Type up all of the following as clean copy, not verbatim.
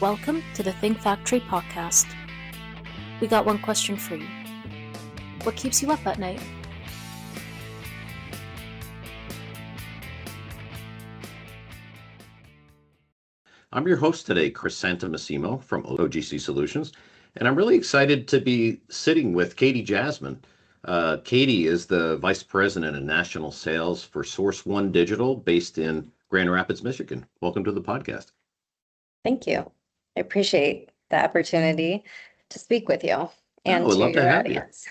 Welcome to the Think Factory podcast. We got one question for you. What keeps you up at night? I'm your host today, Chris Santamassimo from OGC Solutions, and I'm really excited to be sitting with Katie Jasmin. Katie is the Vice President of National Sales for Source One Digital based in Grand Rapids, Michigan. Welcome to the podcast. Thank you. I appreciate the opportunity to speak with you and I'd to love to your have audience.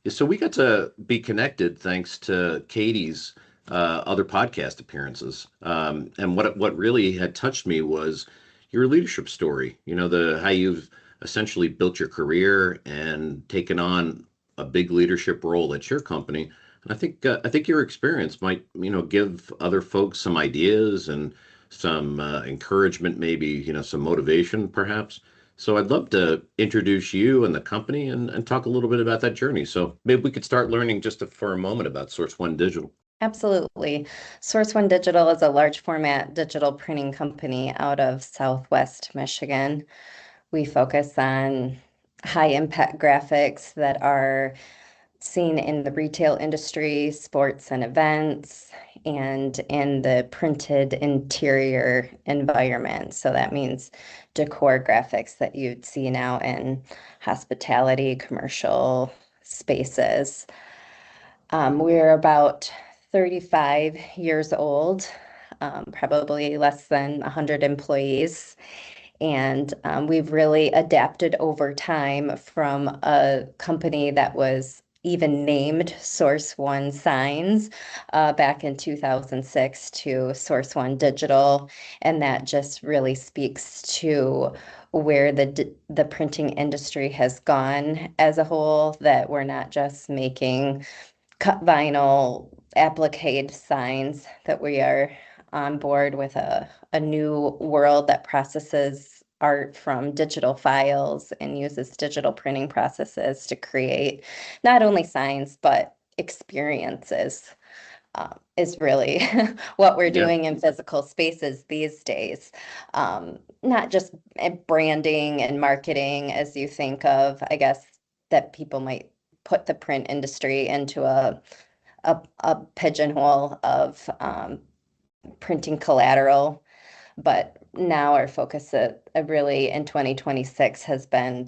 you. So we got to be connected thanks to Katie's other podcast appearances. And what really had touched me was your leadership story. You know, how you've essentially built your career and taken on a big leadership role at your company. And I think your experience might, give other folks some ideas and some encouragement, maybe, some motivation perhaps. So I'd love to introduce you and the company and talk a little bit about that journey. So maybe we could start learning just for a moment about Source One Digital. Absolutely. Source One Digital is a large format digital printing company out of Southwest Michigan. We focus on high impact graphics that are seen in the retail industry, sports and events, and in the printed interior environment. So that means decor graphics that you'd see now in hospitality, commercial spaces. We're about 35 years old, probably less than 100 employees. And we've really adapted over time from a company that was even named Source One Signs back in 2006 to Source One Digital. And that just really speaks to where the printing industry has gone as a whole, that we're not just making cut vinyl applique signs, that we are on board with a new world that processes art from digital files and uses digital printing processes to create not only signs, but experiences, is really what we're doing in physical spaces these days. Not just branding and marketing as you think of, I guess, that people might put the print industry into a pigeonhole of printing collateral. But now our focus really in 2026 has been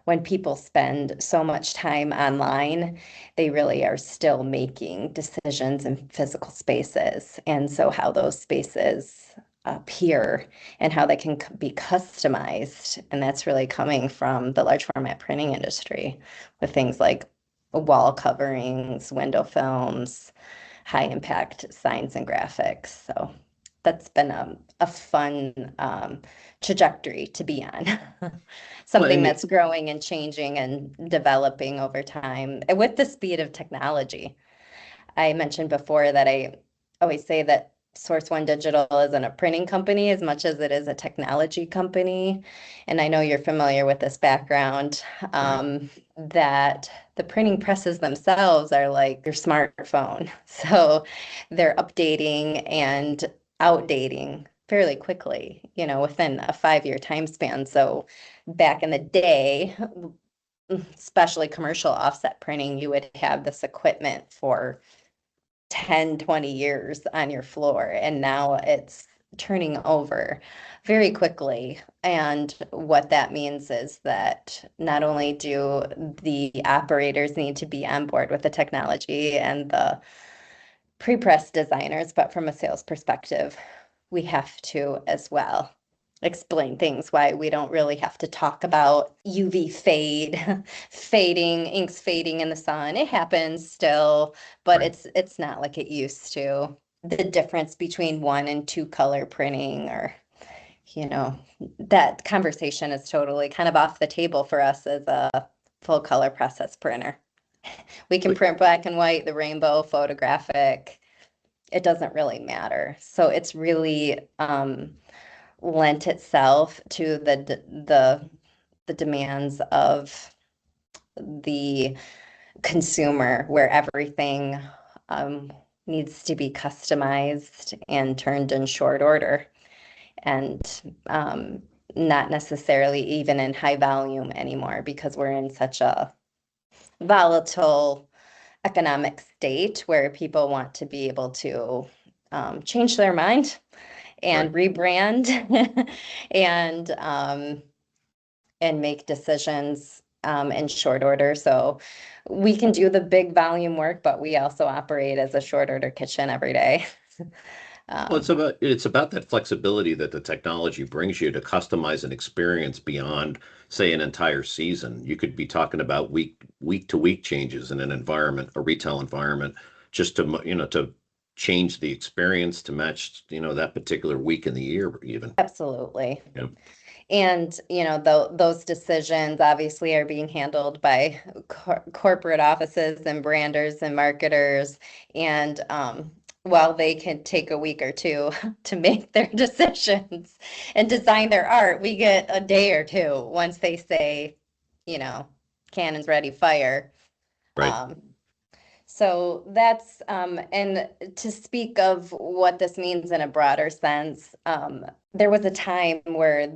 when people spend so much time online, they really are still making decisions in physical spaces. And so how those spaces appear and how they can be customized. And that's really coming from the large format printing industry with things like wall coverings, window films, high impact signs and graphics. So that's been a fun trajectory to be on. Something that's growing and changing and developing over time with the speed of technology. I mentioned before that I always say that Source One Digital isn't a printing company as much as it is a technology company. And I know you're familiar with this background, that the printing presses themselves are like your smartphone. So they're updating and outdating fairly quickly, within a 5-year time span. So back in the day, especially commercial offset printing, you would have this equipment for 10, 20 years on your floor, and now it's turning over very quickly. And what that means is that not only do the operators need to be on board with the technology and the pre-press designers, but from a sales perspective, we have to as well explain things, why we don't really have to talk about UV inks fading in the sun. It happens still, but it's not like it used to. The difference between 1 and 2 color printing, or that conversation is totally kind of off the table for us as a full color process printer. We can print black and white, the rainbow, photographic. It doesn't really matter. So it's really lent itself to the demands of the consumer, where everything needs to be customized and turned in short order. and not necessarily even in high volume anymore because we're in such a volatile economic state where people want to be able to change their mind and rebrand and make decisions in short order. So we can do the big volume work, but we also operate as a short order kitchen every day. Well, it's about that flexibility that the technology brings you to customize an experience beyond, say, an entire season. You could be talking about week to week changes in an environment, a retail environment, just to change the experience to match, that particular week in the year even. Absolutely. Yeah. And, those decisions obviously are being handled by corporate offices and branders and marketers. And while they can take a week or two to make their decisions and design their art, we get a day or two once they say, cannon's ready, fire. Right. So that's, and to speak of what this means in a broader sense, there was a time where,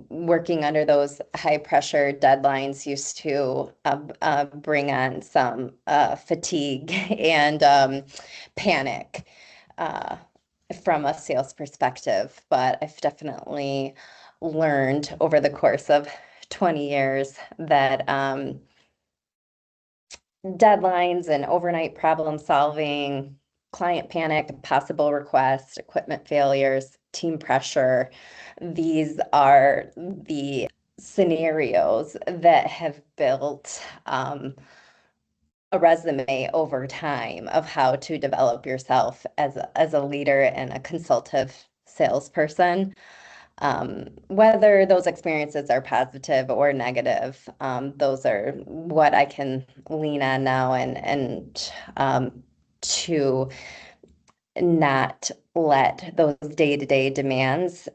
working under those high pressure deadlines used to bring on some fatigue and panic from a sales perspective. But I've definitely learned over the course of 20 years that deadlines and overnight problem solving, client panic, possible requests, equipment failures, team pressure. These are the scenarios that have built a resume over time of how to develop yourself as a leader and a consultative salesperson. Whether those experiences are positive or negative, those are what I can lean on now and to not let those day-to-day demands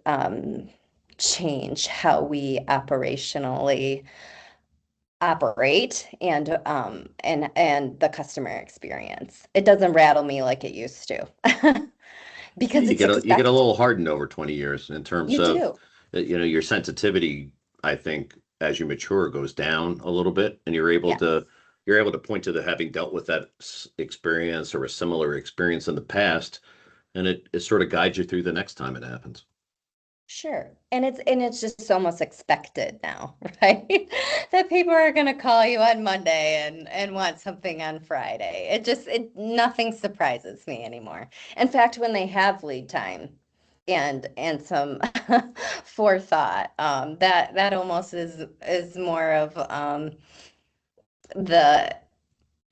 change how we operationally operate and the customer experience. It doesn't rattle me like it used to. Because You it's get a expected. little hardened over 20 years in terms You of, do. your sensitivity, I think, as you mature goes down a little bit, and Yeah. you're able to point to the having dealt with that experience or a similar experience in the past, and it sort of guides you through the next time it happens. Sure. And it's just almost expected now, right? That people are going to call you on Monday and want something on Friday. It nothing surprises me anymore. In fact, when they have lead time and some forethought, that almost is more of the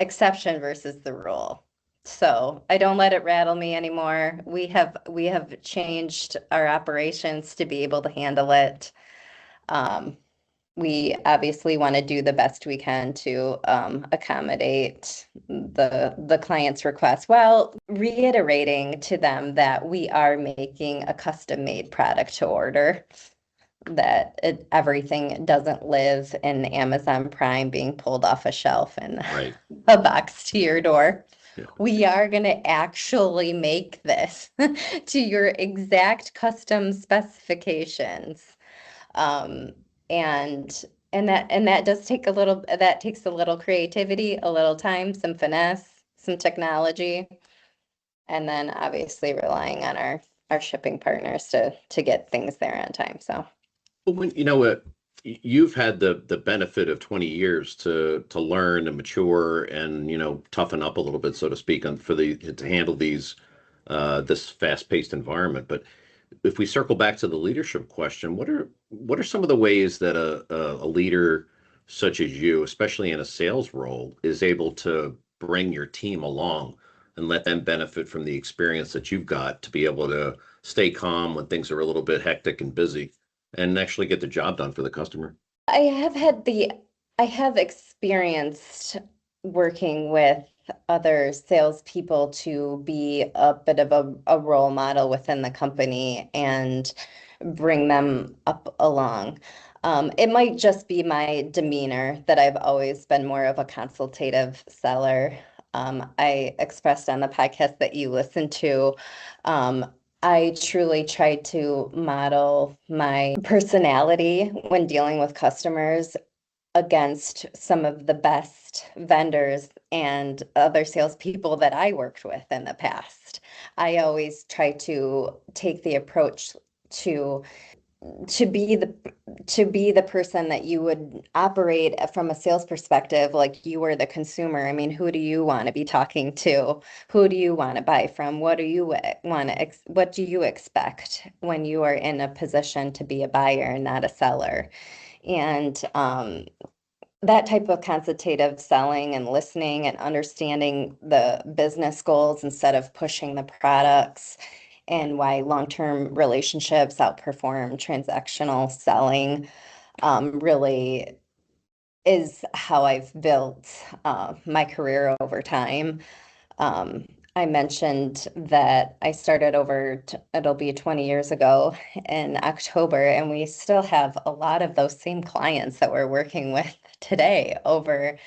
exception versus the rule. So I don't let it rattle me anymore. We have changed our operations to be able to handle it. Um, we obviously want to do the best we can to accommodate the client's request while reiterating to them that we are making a custom-made product to order, that everything doesn't live in Amazon Prime being pulled off a shelf and Right. a box to your door. Yeah. We are going to actually make this to your exact custom specifications. Um, and that does take that takes a little creativity, a little time, some finesse, some technology, and then obviously relying on our shipping partners to get things there on time. So Well, when you know what, you've had the benefit of 20 years to learn and mature and toughen up a little bit, so to speak, on for the to handle this fast-paced environment. But if we circle back to the leadership question, what are some of the ways that a leader such as you, especially in a sales role, is able to bring your team along and let them benefit from the experience that you've got to be able to stay calm when things are a little bit hectic and busy and actually get the job done for the customer? I have I have experienced working with other salespeople to be a bit of a role model within the company and bring them up along. It might just be my demeanor that I've always been more of a consultative seller. I expressed on the podcast that you listened to, I truly try to model my personality when dealing with customers against some of the best vendors and other salespeople that I worked with in the past. I always try to take the approach to to be the to be the person that you would operate from a sales perspective, like you were the consumer. I mean, who do you want to be talking to? Who do you want to buy from? What do you want to what do you expect when you are in a position to be a buyer and not a seller? And that type of consultative selling and listening and understanding the business goals instead of pushing the products, and why long-term relationships outperform transactional selling, really is how I've built my career over time. Um, I mentioned that I started it'll be 20 years ago in October, and we still have a lot of those same clients that we're working with today over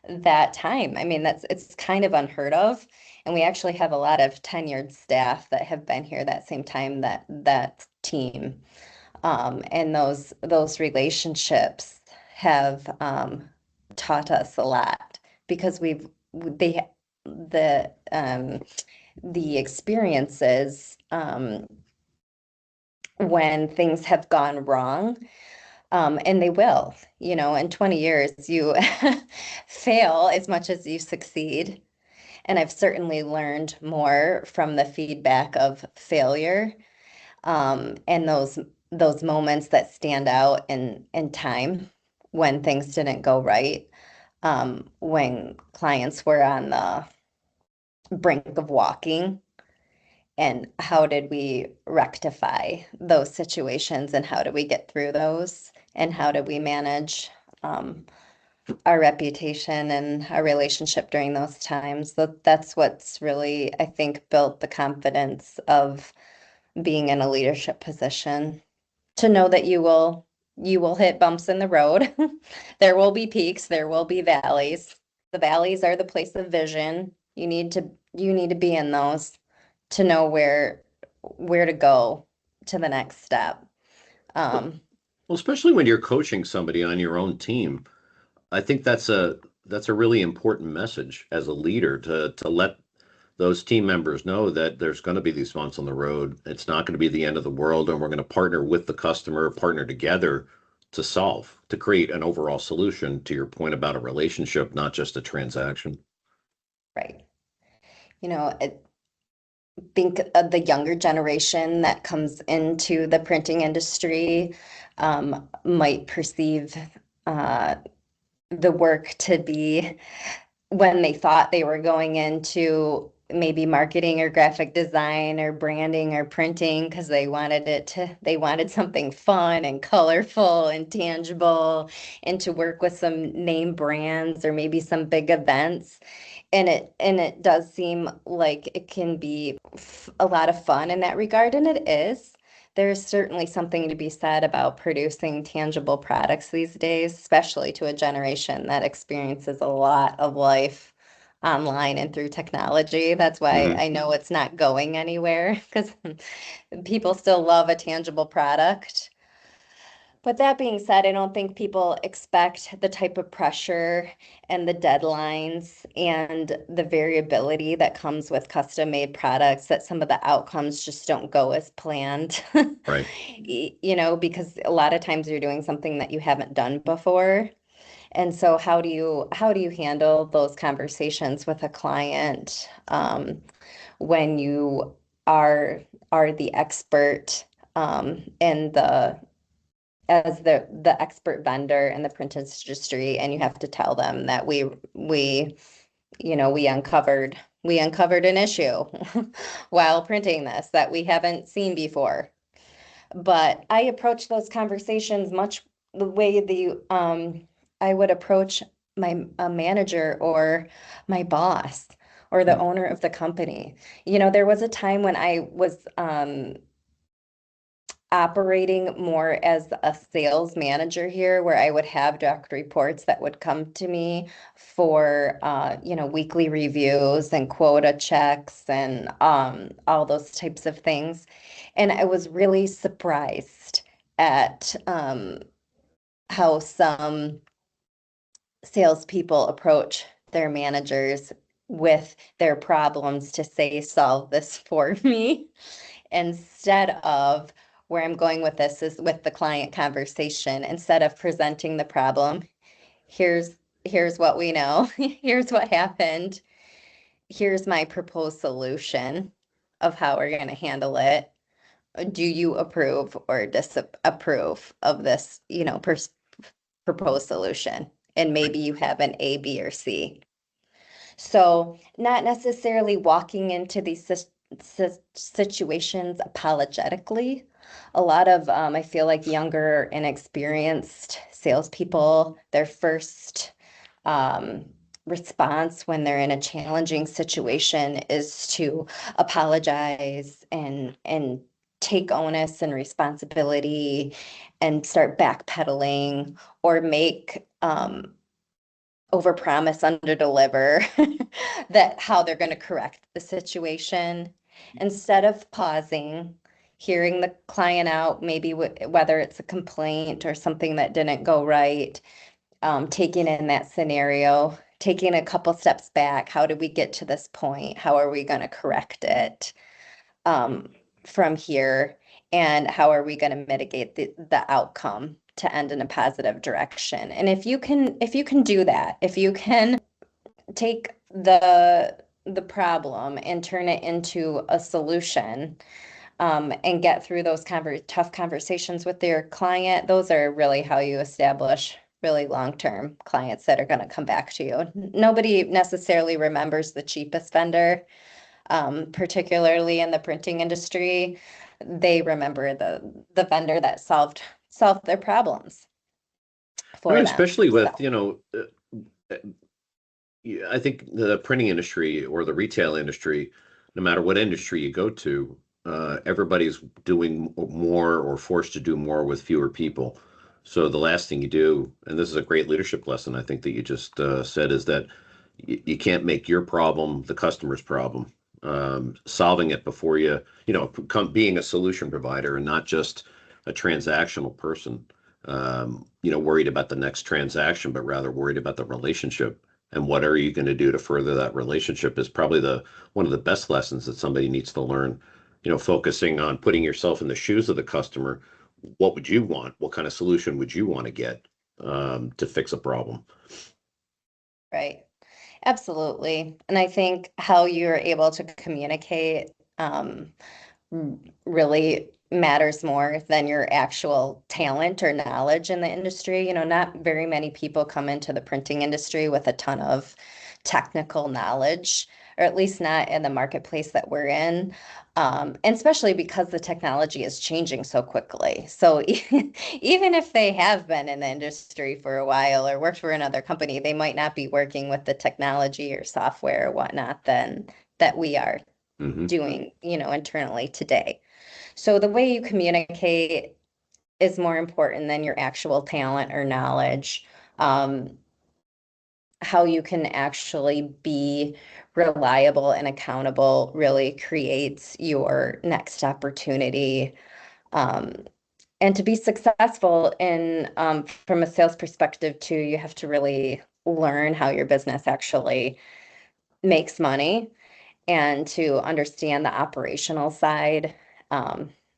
that time. I mean, it's kind of unheard of. And we actually have a lot of tenured staff that have been here that same time that team. And those relationships have taught us a lot because they the experiences when things have gone wrong, and they will, in 20 years, you fail as much as you succeed. And I've certainly learned more from the feedback of failure, and those moments that stand out in time when things didn't go right, when clients were on the brink of walking, and how did we rectify those situations, and how do we get through those, and how do we manage our reputation and our relationship during those times. That's what's really, I think, built the confidence of being in a leadership position, to know that you will hit bumps in the road. There will be peaks, there will be valleys. The valleys are the place of vision. You need to be in those to know where to go to the next step. Well, especially when you're coaching somebody on your own team, I think that's a really important message as a leader to let those team members know that there's going to be these bumps on the road. It's not going to be the end of the world, and we're going to partner with the customer, partner together to create an overall solution, to your point about a relationship, not just a transaction. Right. I think of the younger generation that comes into the printing industry, might perceive uh, the work to be, when they thought they were going into maybe marketing or graphic design or branding or printing, because they wanted something fun and colorful and tangible, and to work with some name brands or maybe some big events. And it does seem like it can be a lot of fun in that regard, and it is. There's certainly something to be said about producing tangible products these days, especially to a generation that experiences a lot of life online and through technology. That's why Hmm. I know it's not going anywhere, because people still love a tangible product. But that being said, I don't think people expect the type of pressure and the deadlines and the variability that comes with custom-made products, that some of the outcomes just don't go as planned. Right. Because a lot of times you're doing something that you haven't done before. And so how do you handle those conversations with a client, when you are the expert, in the as the expert vendor in the print industry, and you have to tell them that we uncovered an issue while printing this that we haven't seen before. But I approach those conversations much the way I would approach my a manager or my boss or the owner of the company. There was a time when operating more as a sales manager here, where I would have direct reports that would come to me for weekly reviews and quota checks and all those types of things. And I was really surprised at how some salespeople approach their managers with their problems to say, solve this for me, instead of where I'm going with this is with the client conversation. Instead of presenting the problem, here's what we know, here's what happened, here's my proposed solution of how we're going to handle it. Do you approve or disapprove of this, proposed solution? And maybe you have an A, B, or C. So not necessarily walking into these situations apologetically. A lot of, I feel like younger, inexperienced salespeople, their first response when they're in a challenging situation is to apologize and take onus and responsibility and start backpedaling or make overpromise, underdeliver that how they're going to correct the situation instead of pausing, hearing the client out, maybe whether it's a complaint or something that didn't go right, taking in that scenario, taking a couple steps back. How did we get to this point? How are we going to correct it from here? And how are we going to mitigate the outcome to end in a positive direction? And if you can do that, if you can take the problem and turn it into a solution, and get through those tough conversations with your client, those are really how you establish really long-term clients that are going to come back to you. Nobody necessarily remembers the cheapest vendor, particularly in the printing industry. They remember the vendor that solved their problems for them. Especially with, I think the printing industry or the retail industry, no matter what industry you go to, everybody's doing more or forced to do more with fewer people. So the last thing you do, and this is a great leadership lesson, I think that you just said, is that you can't make your problem the customer's problem. Solving it before being a solution provider and not just a transactional person, worried about the next transaction, but rather worried about the relationship. And what are you going to do to further that relationship is probably one of the best lessons that somebody needs to learn. Focusing on putting yourself in the shoes of the customer. What would you want? What kind of solution would you want to get to fix a problem? Right. Absolutely. And I think how you're able to communicate really matters more than your actual talent or knowledge in the industry. Not very many people come into the printing industry with a ton of technical knowledge, or at least not in the marketplace that we're in. And especially because the technology is changing so quickly. So even if they have been in the industry for a while or worked for another company, they might not be working with the technology or software or whatnot that we are doing, internally today. So the way you communicate is more important than your actual talent or knowledge. How you can actually be reliable and accountable really creates your next opportunity. And to be successful from a sales perspective too, you have to really learn how your business actually makes money and to understand the operational side,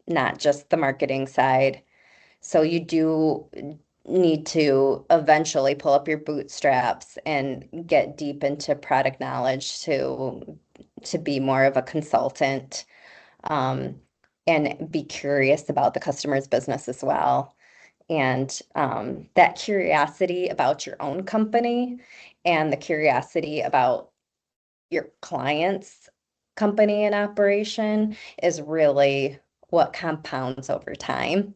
not just the marketing side. So you do need to eventually pull up your bootstraps and get deep into product knowledge to be more of a consultant, and be curious about the customer's business as well. And that curiosity about your own company and the curiosity about your client's company and operation is really what compounds over time,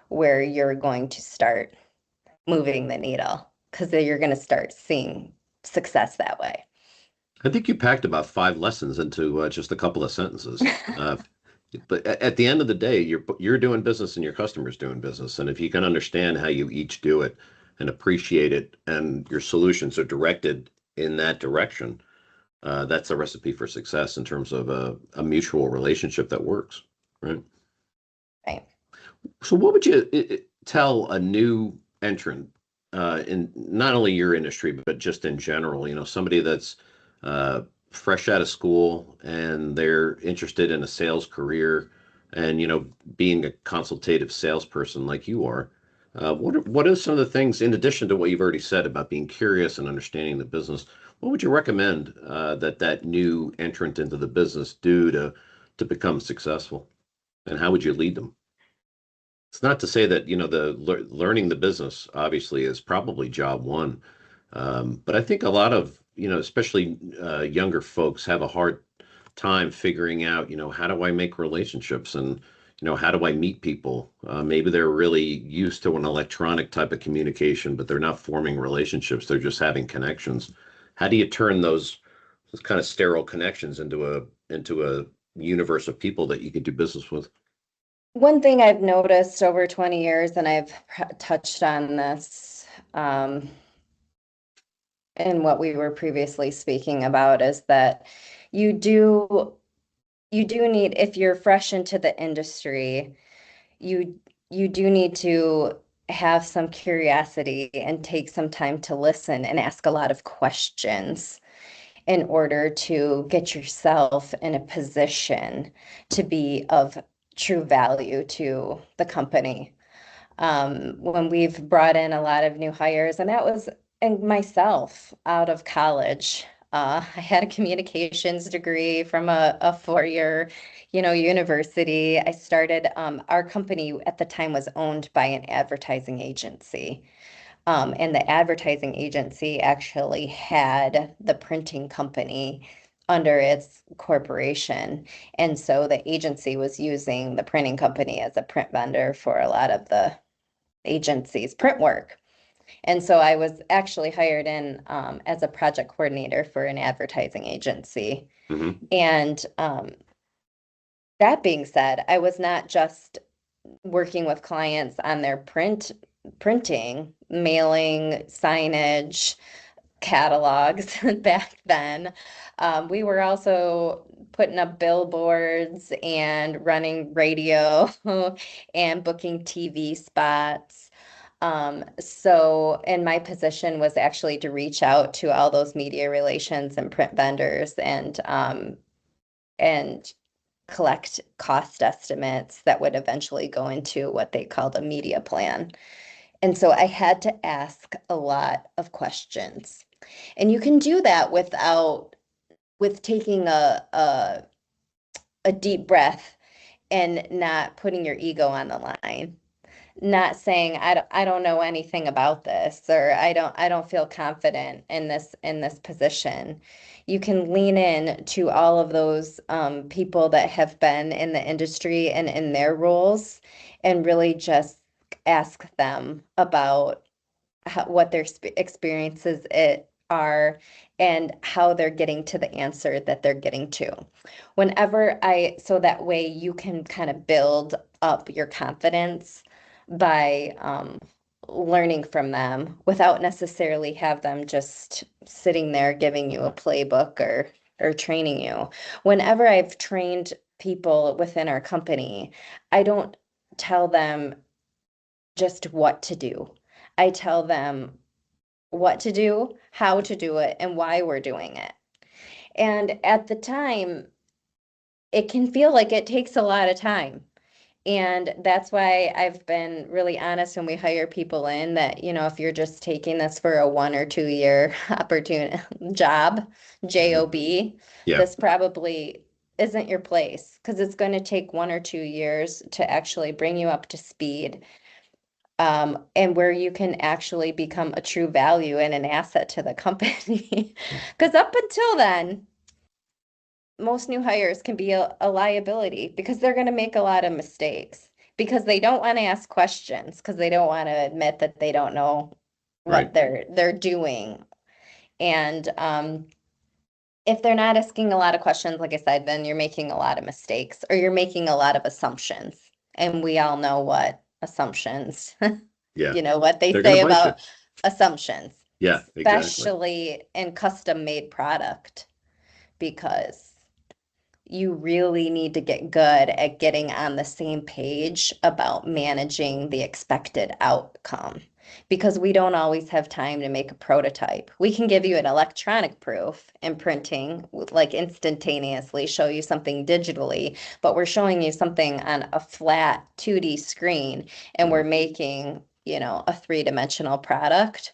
where you're going to start moving the needle because you're going to start seeing success that way. I think you packed about 5 lessons into just a couple of sentences. But at the end of the day, you're doing business and your customer's doing business. And if you can understand how you each do it and appreciate it, and your solutions are directed in that direction, that's a recipe for success in terms of a mutual relationship that works, right? Right. So, what would you tell a new entrant in not only your industry but just in general? Somebody that's uh, fresh out of school and they're interested in a sales career, and being a consultative salesperson like you are. What are some of the things, in addition to what you've already said about being curious and understanding the business? What would you recommend that new entrant into the business do to become successful, and how would you lead them? It's not to say that, the learning the business obviously is probably job one. But I think a lot of, especially younger folks have a hard time figuring out, how do I make relationships, and, how do I meet people? Maybe they're really used to an electronic type of communication, but they're not forming relationships. They're just having connections. How do you turn those kind of sterile connections into a universe of people that you could do business with? One thing I've noticed over 20 years, and I've touched on this in what we were previously speaking about, is that you do need, if you're fresh into the industry, you do need to have some curiosity and take some time to listen and ask a lot of questions in order to get yourself in a position to be of true value to the company. When we've brought in a lot of new hires, and that was and myself out of college. I had a communications degree from a 4-year, university. I started, our company at the time was owned by an advertising agency. And the advertising agency actually had the printing company under its corporation. And so the agency was using the printing company as a print vendor for a lot of the agency's print work. And so I was actually hired in as a project coordinator for an advertising agency. Hmm. And that being said, I was not just working with clients on their printing, mailing, signage, catalogs back then. We were also putting up billboards and running radio and booking TV spots. And my position was actually to reach out to all those media relations and print vendors and collect cost estimates that would eventually go into what they called a media plan. And so I had to ask a lot of questions. And you can do that with taking a deep breath and not putting your ego on the line. Not saying I don't know anything about this, or I don't feel confident in this position. You can lean in to all of those people that have been in the industry and in their roles, and really just ask them about what their experiences are, and how they're getting to the answer that they're getting to. So that way you can kind of build up your confidence by learning from them without necessarily have them just sitting there giving you a playbook or training you. Whenever I've trained people within our company, I don't tell them just what to do. I tell them what to do, how to do it, and why we're doing it. And at the time, it can feel like it takes a lot of time. And that's why I've been really honest when we hire people in that, if you're just taking this for a 1 or 2 year opportunity job, Yeah. this probably isn't your place, because it's going to take 1 or 2 years to actually bring you up to speed, and where you can actually become a true value and an asset to the company. Because up until then, most new hires can be a liability, because they're going to make a lot of mistakes, because they don't want to ask questions, because they don't want to admit that they don't know what Right. they're doing. And if they're not asking a lot of questions, like I said, then you're making a lot of mistakes or you're making a lot of assumptions. And we all know what assumptions, Yeah, what they they're going say to bite you. about assumptions, Yeah, exactly. especially in custom made product, because you really need to get good at getting on the same page about managing the expected outcome because we don't always have time to make a prototype. We can give you an electronic proof in printing, like instantaneously show you something digitally, but we're showing you something on a flat 2D screen and we're making, a three-dimensional product.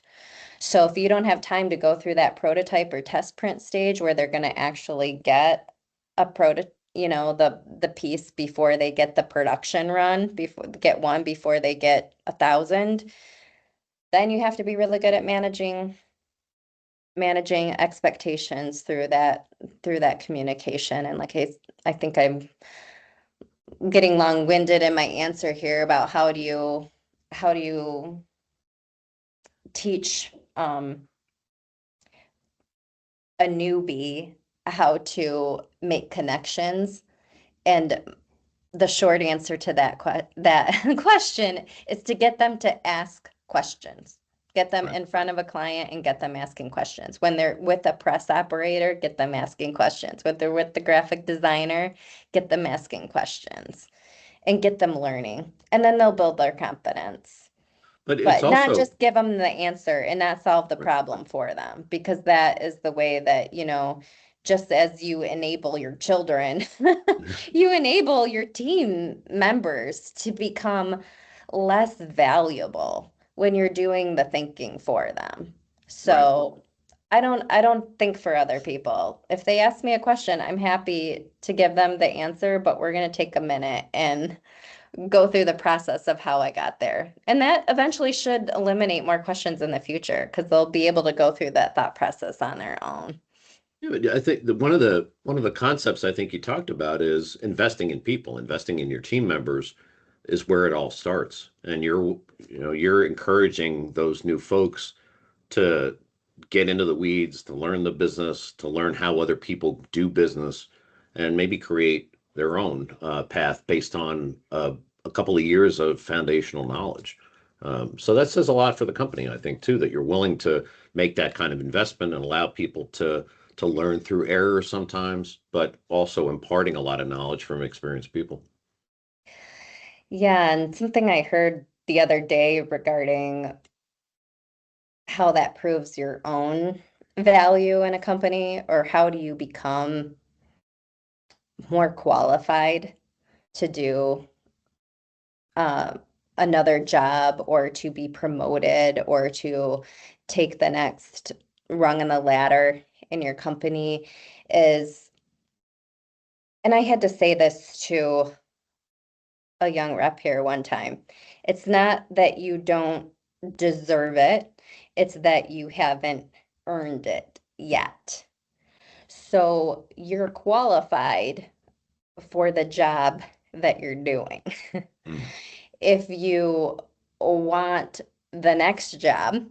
So if you don't have time to go through that prototype or test print stage where they're going to actually get a the piece before they get the production run, before they get 1,000, then you have to be really good at managing expectations through that communication. And I think I'm getting long-winded in my answer here about how do you teach a newbie how to make connections. And the short answer to that question is to get them to ask questions. Get them Right. in front of a client and get them asking questions. When they're with a press operator, get them asking questions. When they're with the graphic designer, get them asking questions and get them learning. And then they'll build their confidence. But it's But not also just give them the answer and not solve the right. problem for them, because that is the way that, just as you enable your children, you enable your team members to become less valuable when you're doing the thinking for them. Right. So I don't think for other people. If they ask me a question, I'm happy to give them the answer, but we're going to take a minute and go through the process of how I got there. And that eventually should eliminate more questions in the future because they'll be able to go through that thought process on their own. Yeah, but I think one of the concepts I think you talked about is investing in people, investing in your team members is where it all starts. And you're encouraging those new folks to get into the weeds, to learn the business, to learn how other people do business, and maybe create their own path based on a couple of years of foundational knowledge. So that says a lot for the company, I think, too, that you're willing to make that kind of investment and allow people to learn through error sometimes, but also imparting a lot of knowledge from experienced people. Yeah, and something I heard the other day regarding how that proves your own value in a company, or how do you become more qualified to do uh, another job or to be promoted or to take the next rung in the ladder in your company is, and I had to say this to a young rep here one time, it's not that you don't deserve it, it's that you haven't earned it yet. So you're qualified for the job that you're doing. Mm. If you want the next job,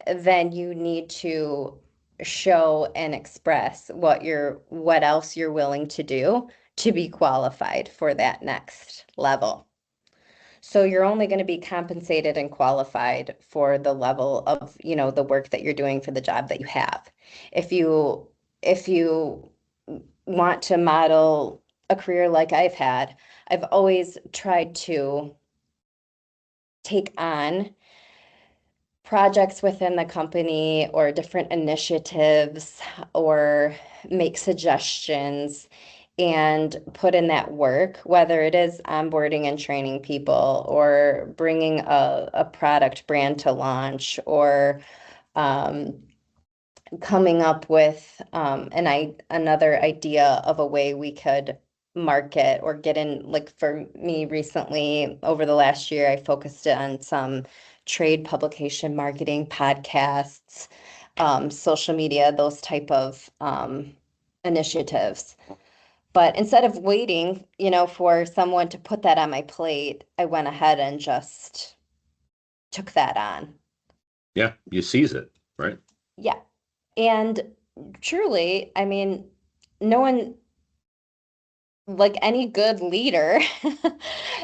then you need to show and express what else you're willing to do to be qualified for that next level. So you're only going to be compensated and qualified for the level of, the work that you're doing for the job that you have. If you want to model a career like I've had, I've always tried to take on projects within the company or different initiatives or make suggestions and put in that work, whether it is onboarding and training people or bringing a product brand to launch or um, coming up with another idea of a way we could market or get in. Like for me recently, over the last year, I focused on some trade publication marketing, podcasts, social media, those type of initiatives. But instead of waiting, for someone to put that on my plate, I went ahead and just took that on. Yeah, you seize it, right? Yeah. And truly, I mean, no one, like any good leader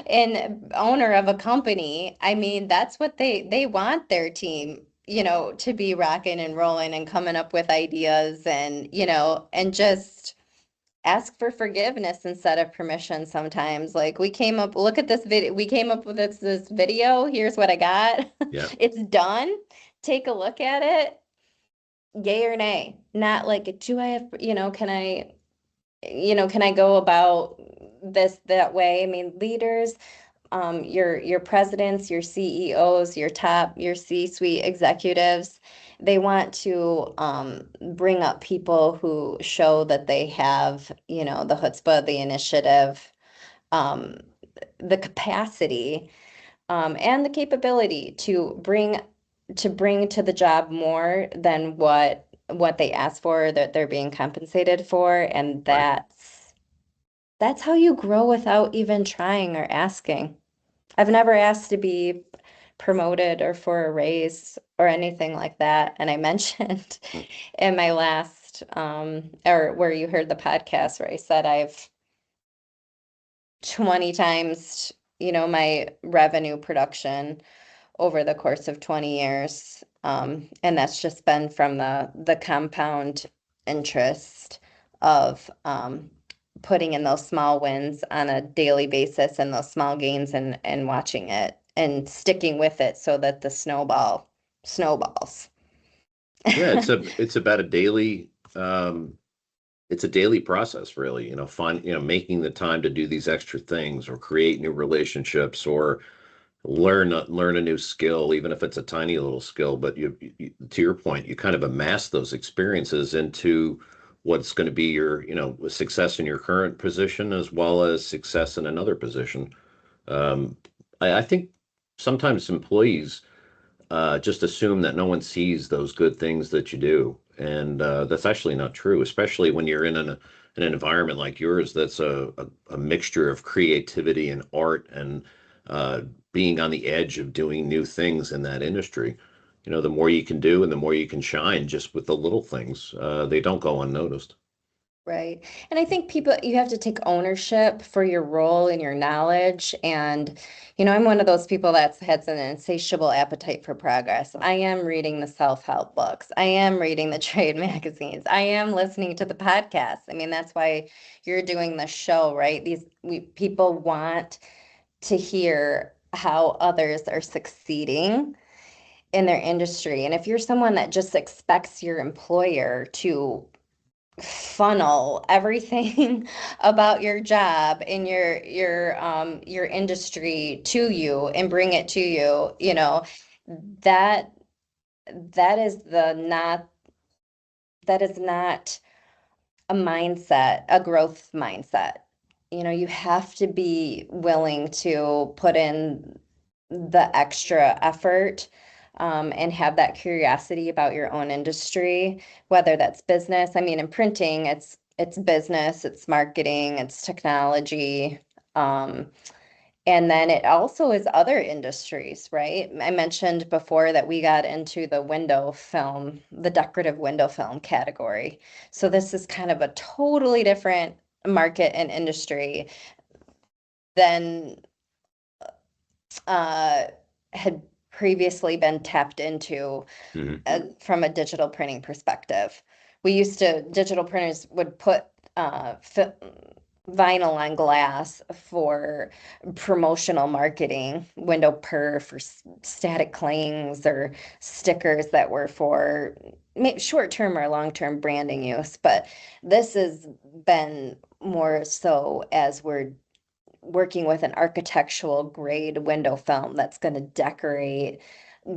and owner of a company, I mean, that's what they want their team, to be rocking and rolling and coming up with ideas and, and just ask for forgiveness instead of permission sometimes. Like look at this video, we came up with this video, here's what I got. Yeah. It's done. Take a look at it, yay or nay. Not like, do I have, can I go about this that way? I mean, leaders, your presidents, your CEOs, your C-suite executives, they want to bring up people who show that they have, the chutzpah, the initiative, um, the capacity, and the capability to bring to the job more than what they ask for, that they're being compensated for, and Right. that's how you grow without even trying or asking. I've never asked to be promoted or for a raise or anything like that. And I mentioned Mm. in my last, or where you heard the podcast where I said I've 20 times, my revenue production over the course of 20 years. And that's just been from the compound interest of putting in those small wins on a daily basis and those small gains, and watching it and sticking with it so that the snowball snowballs. Yeah, it's about a daily it's a daily process, really. Making the time to do these extra things or create new relationships or learn a new skill, even if it's a tiny little skill. But to your point, you kind of amass those experiences into what's going to be your, success in your current position as well as success in another position. Um, I think sometimes employees just assume that no one sees those good things that you do, and that's actually not true. Especially when you're in an environment like yours, that's a mixture of creativity and art and uh, being on the edge of doing new things in that industry. The more you can do and the more you can shine just with the little things, they don't go unnoticed. Right. And I think you have to take ownership for your role and your knowledge. And, I'm one of those people that has an insatiable appetite for progress. I am reading the self-help books. I am reading the trade magazines. I am listening to the podcasts. I mean, that's why you're doing the show, right? People want to hear how others are succeeding in their industry. And if you're someone that just expects your employer to funnel everything about your job and your industry to you and bring it to you, that that is the not that is not a mindset, a growth mindset. You have to be willing to put in the extra effort, and have that curiosity about your own industry, whether that's business. I mean, in printing, it's business, it's marketing, it's technology. And then it also is other industries, right? I mentioned before that we got into the window film, the decorative window film category. So this is kind of a totally different market and industry than uh, had previously been tapped into Hmm. from a digital printing perspective. Digital printers would put vinyl on glass for promotional marketing, window perf or static clings or stickers that were for short-term or long-term branding use. But this has been more so as we're working with an architectural grade window film that's going to decorate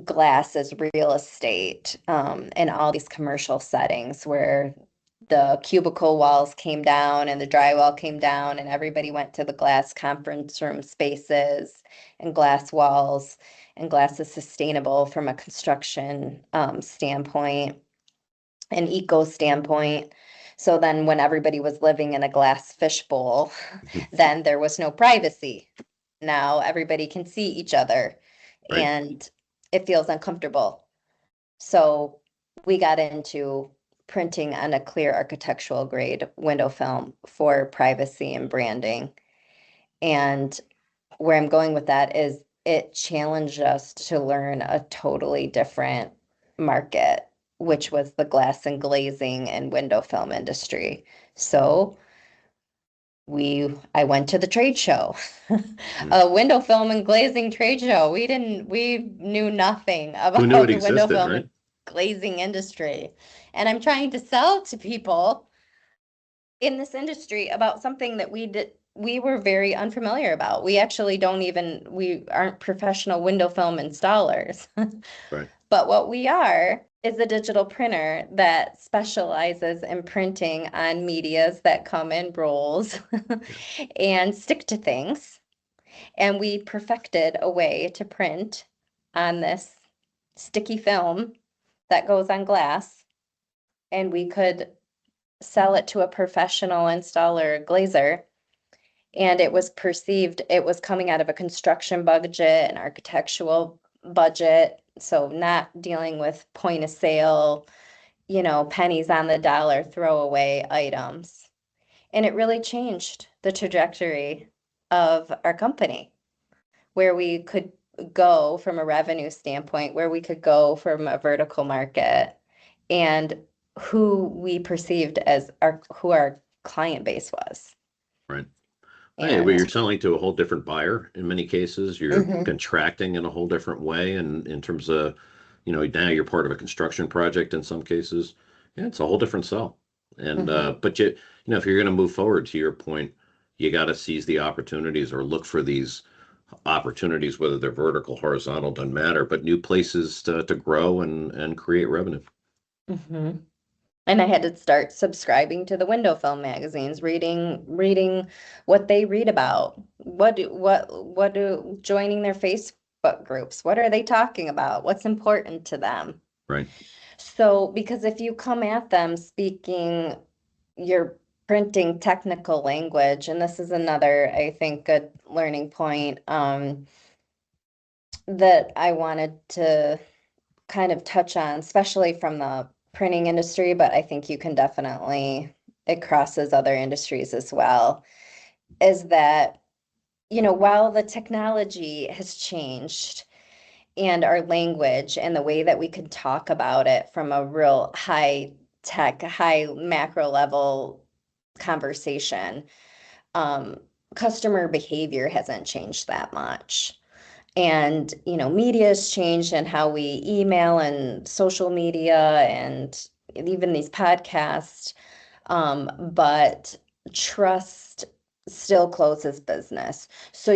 glass as real estate, in all these commercial settings where the cubicle walls came down and the drywall came down and everybody went to the glass conference room spaces and glass walls, and glass is sustainable from a construction standpoint, an eco standpoint. So then when everybody was living in a glass fishbowl, then there was no privacy. Now everybody can see each other Right. and it feels uncomfortable. So we got into printing on a clear architectural grade window film for privacy and branding. And where I'm going with that is it challenged us to learn a totally different market, which was the glass and glazing and window film industry. So I went to the trade show, a window film and glazing trade show. We knew nothing Who knew about it the window existed, film right? and glazing industry. And I'm trying to sell to people in this industry about something that we were very unfamiliar about. We actually we aren't professional window film installers. Right. But what we are is a digital printer that specializes in printing on medias that come in rolls and stick to things. And we perfected a way to print on this sticky film that goes on glass. And we could sell it to a professional installer glazer. And it was coming out of a construction budget, an architectural budget. So not dealing with point of sale, pennies on the dollar throwaway items. And it really changed the trajectory of our company, where we could go from a revenue standpoint, where we could go from a vertical market, and who we perceived as who our client base was. Right. Hey, well, you're selling to a whole different buyer in many cases. You're contracting in a whole different way, and in terms of, now you're part of a construction project in some cases. Yeah, it's a whole different sell. And but if you're going to move forward, to your point, you got to seize the opportunities or look for these opportunities, whether they're vertical, horizontal, doesn't matter, but new places to grow and create revenue. And I had to start subscribing to the window film magazines, reading what they read about, joining their Facebook groups. What are they talking about? What's important to them? Right. So, because if you come at them speaking your printing technical language, and this is another, I think, good learning point, that I wanted to kind of touch on, especially from the printing industry, but I think it crosses other industries as well, is that, while the technology has changed and our language and the way that we can talk about it from a real high tech, high macro level conversation, customer behavior hasn't changed that much. And, media has changed and how we email and social media and even these podcasts. But trust still closes business. So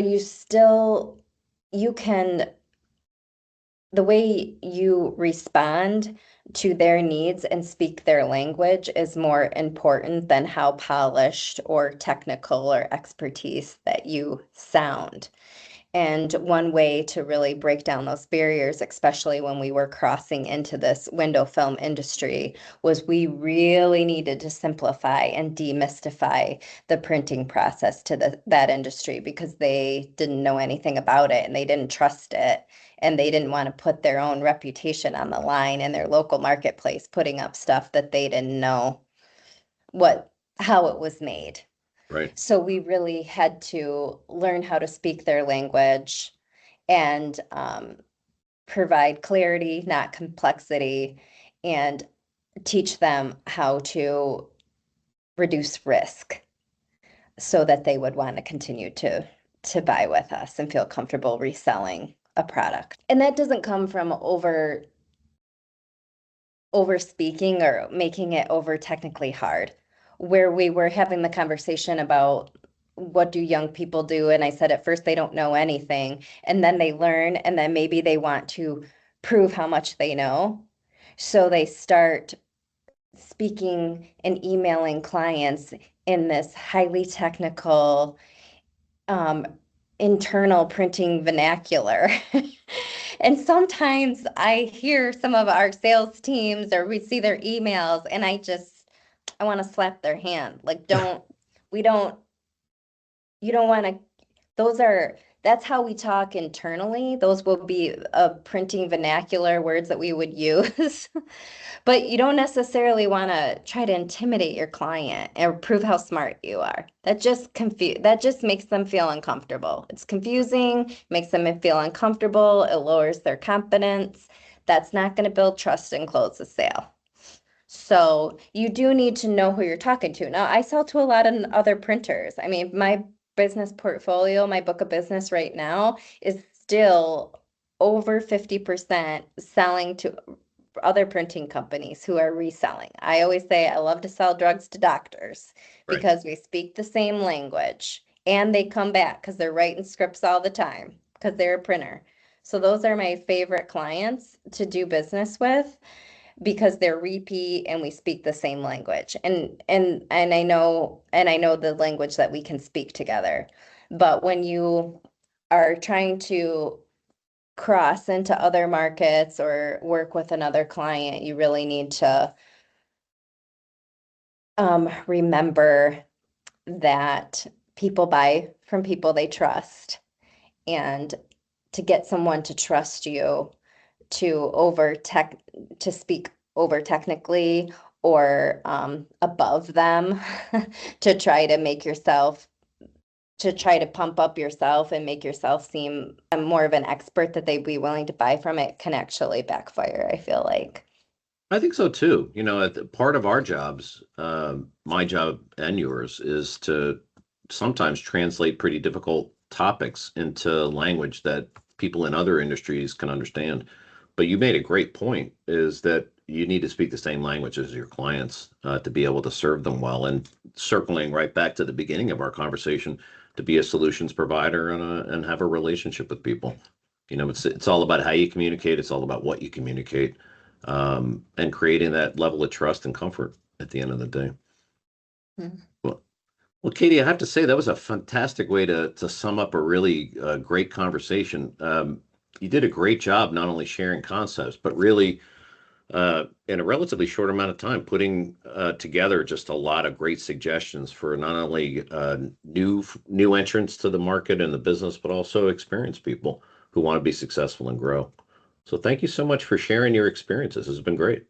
the way you respond to their needs and speak their language is more important than how polished or technical or expertise that you sound. And one way to really break down those barriers, especially when we were crossing into this window film industry, was we really needed to simplify and demystify the printing process to that industry, because they didn't know anything about it and they didn't trust it. And they didn't want to put their own reputation on the line in their local marketplace, putting up stuff that they didn't know how it was made. Right. So we really had to learn how to speak their language and provide clarity, not complexity, and teach them how to reduce risk so that they would want to continue to buy with us and feel comfortable reselling a product. And that doesn't come from over speaking or making it over technically hard. Where we were having the conversation about what do young people do, and I said at first they don't know anything, and then they learn, and then maybe they want to prove how much they know. So they start speaking and emailing clients in this highly technical internal printing vernacular. And sometimes I hear some of our sales teams or we see their emails and I want to slap their hand. Like, you don't want to, that's how we talk internally. Those will be printing vernacular words that we would use. But you don't necessarily want to try to intimidate your client or prove how smart you are. That just makes them feel uncomfortable. It's confusing, makes them feel uncomfortable, it lowers their confidence. That's not going to build trust and close the sale. So you do need to know who you're talking to. Now, I sell to a lot of other printers. I mean, my business portfolio, my book of business right now is still over 50% selling to other printing companies who are reselling. I always say I love to sell drugs to doctors Right. because we speak the same language and they come back because they're writing scripts all the time because they're a printer. So those are my favorite clients to do business with because they're repeat and we speak the same language. And I know the language that we can speak together. But when you are trying to cross into other markets or work with another client, you really need to remember that people buy from people they trust. And to get someone to trust you to speak over technically or above them to try to make yourself to try to pump up yourself and make yourself seem more of an expert that they'd be willing to buy from, it can actually backfire, I feel like. I think so too. Part of our jobs, my job and yours, is to sometimes translate pretty difficult topics into language that people in other industries can understand. But you made a great point, is that you need to speak the same language as your clients to be able to serve them well. And circling right back to the beginning of our conversation, to be a solutions provider and have a relationship with people. It's all about how you communicate. It's all about what you communicate, and creating that level of trust and comfort at the end of the day. Mhm. Well, Katie, I have to say that was a fantastic way to sum up a really great conversation. You did a great job not only sharing concepts, but really in a relatively short amount of time, putting together just a lot of great suggestions for not only new entrants to the market and the business, but also experienced people who want to be successful and grow. So thank you so much for sharing your experiences. It's been great.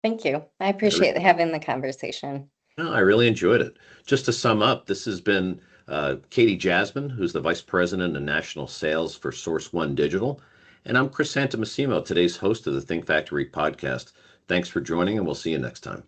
Thank you. I appreciate having the conversation. No, I really enjoyed it. Just to sum up, this has been Katie Jasmine, who's the Vice President of National Sales for Source One Digital. And I'm Chris Santamassimo, today's host of the Think Factory podcast. Thanks for joining, and we'll see you next time.